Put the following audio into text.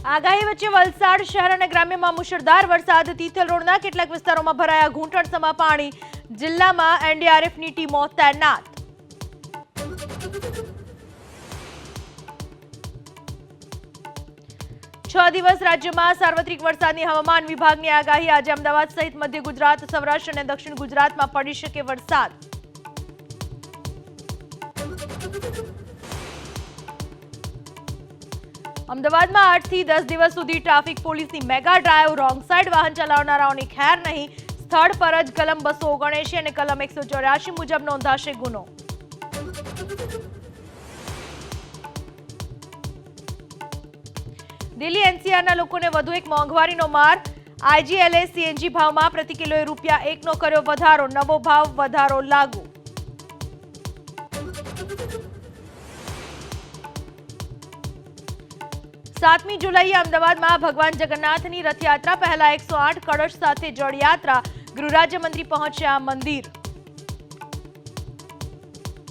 આગાહી વચ્ચે વલસાડ શહેર અને ગ્રામ્યમાં મુશળધાર વરસાદ, તિથલ રોડના કેટલાક વિસ્તારોમાં ભરાયા ઘૂંટણસમાં પાણી, જિલ્લામાં એનડીઆરએફની ટીમો તૈનાત. છ દિવસ રાજ્યમાં સાર્વત્રિક વરસાદની હવામાન વિભાગની આગાહી. આજે અમદાવાદ સહિત મધ્ય ગુજરાત, સૌરાષ્ટ્ર અને દક્ષિણ ગુજરાતમાં પડી શકે વરસાદ. અમદાવાદમાં 8 થી 10 દિવસ સુધી ટ્રાફિક પોલીસની મેગા ડ્રાઈવ. રોંગ સાઈડ વાહન ચલાવનારાઓની ખેર નહીં, સ્થળ પર જ કલમ 279 અને કલમ 184 મુજબ નોંધાશે ગુનો. દિલ્હી એનસીઆરના લોકોને વધુ એક મોંઘવારીનો માર. આઈજીએલએ સીએનજી ભાવમાં પ્રતિ કિલોએ ₹1નો કર્યો વધારો. નવો ભાવ વધારો લાગુ. સાતમી જુલાઈએ અમદાવાદમાં ભગવાન જગન્નાથની રથયાત્રા. પહેલા 108 કળશ સાથે જળયાત્રા. ગૃહ રાજ્યમંત્રી પહોંચ્યા મંદિર.